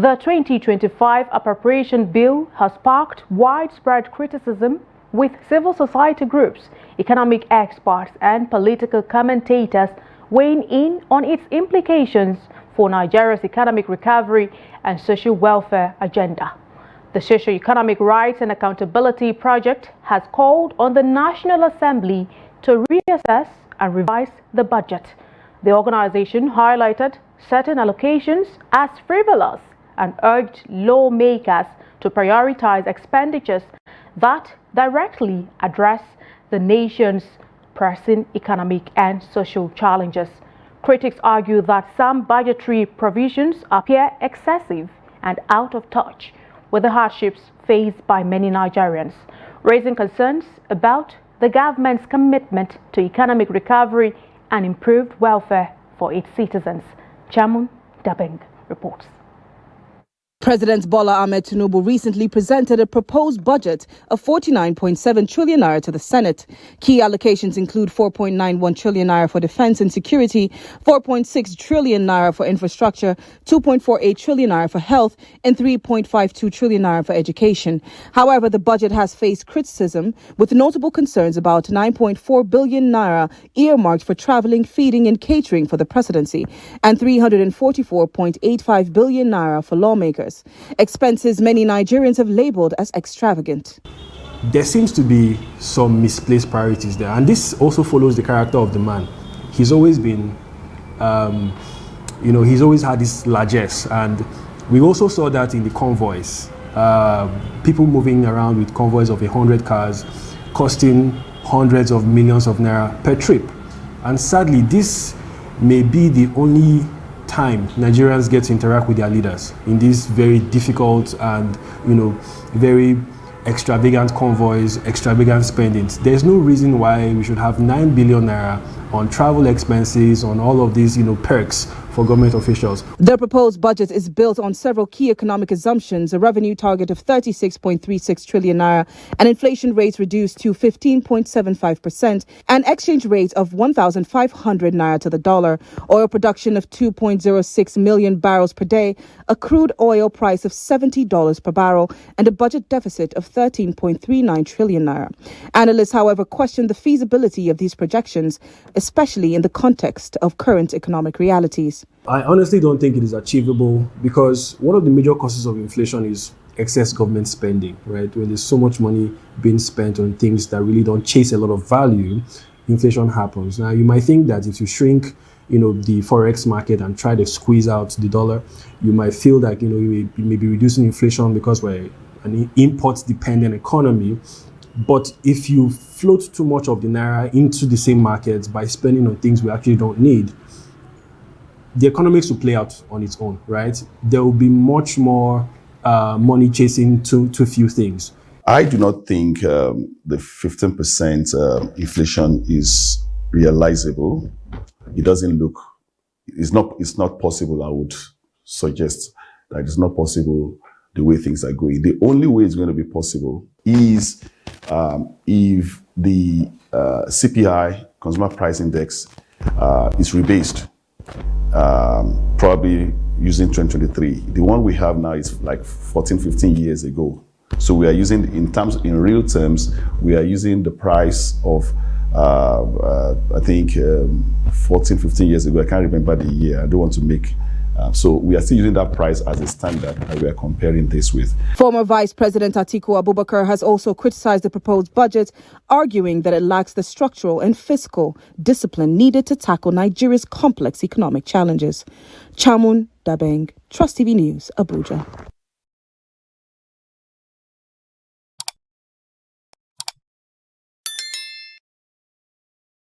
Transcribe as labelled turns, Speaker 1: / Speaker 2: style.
Speaker 1: The 2025 Appropriation Bill has sparked widespread criticism, with civil society groups, economic experts and political commentators weighing in on its implications for Nigeria's economic recovery and social welfare agenda. The Socio-Economic Rights and Accountability Project has called on the National Assembly to reassess and revise the budget. The organization highlighted certain allocations as frivolous and urged lawmakers to prioritize expenditures that directly address the nation's pressing economic and social challenges. Critics argue that some budgetary provisions appear excessive and out of touch with the hardships faced by many Nigerians, raising concerns about the government's commitment to economic recovery and improved welfare for its citizens. Chamun Dabeng reports.
Speaker 2: President Bola Ahmed Tinubu recently presented a proposed budget of 49.7 trillion naira to the Senate. Key allocations include 4.91 trillion naira for defense and security, 4.6 trillion naira for infrastructure, 2.48 trillion naira for health, and 3.52 trillion naira for education. However, the budget has faced criticism, with notable concerns about 9.4 billion naira earmarked for traveling, feeding, and catering for the presidency, and 344.85 billion naira for lawmakers. Expenses many Nigerians have labeled as extravagant.
Speaker 3: There seems to be some misplaced priorities there, and this also follows the character of the man. He's always been, he's always had this largesse, and we also saw that in the convoys. People moving around with convoys of 100 cars, costing hundreds of millions of naira per trip. And sadly, this may be the only time Nigerians get to interact with their leaders in these very difficult and very extravagant convoys, extravagant spendings. There's no reason why we should have 9 billion naira on travel expenses, on all of these perks for government officials.
Speaker 2: The proposed budget is built on several key economic assumptions: a revenue target of 36.36 trillion naira, an inflation rate reduced to 15.75%, an exchange rate of 1,500 naira to the dollar, oil production of 2.06 million barrels per day, a crude oil price of $70 per barrel, and a budget deficit of 13.39 trillion naira. Analysts, however, question the feasibility of these projections, especially in the context of current economic realities.
Speaker 3: I honestly don't think it is achievable, because one of the major causes of inflation is excess government spending, right? When there's so much money being spent on things that really don't chase a lot of value, inflation happens. Now, you might think that if you shrink, the forex market and try to squeeze out the dollar, you might feel like, you may be reducing inflation because we're an import-dependent economy. But if you float too much of the naira into the same markets by spending on things we actually don't need, the economics will play out on its own, right? There will be much more money chasing too few things.
Speaker 4: I do not think the 15% inflation is realizable. It doesn't look, it's not possible. I would suggest that it's not possible the way things are going. The only way it's going to be possible is if the CPI, Consumer Price Index, is rebased, probably using 2023. The one we have now is like 14, 15 years ago. So we are using, in real terms, we are using the price of, I think, 14, 15 years ago. I can't remember the year. I don't want to make. So we are still using that price as a standard that we are comparing this with.
Speaker 2: Former Vice President Atiku Abubakar has also criticized the proposed budget, arguing that it lacks the structural and fiscal discipline needed to tackle Nigeria's complex economic challenges. Chamun Dabeng, Trust TV News, Abuja.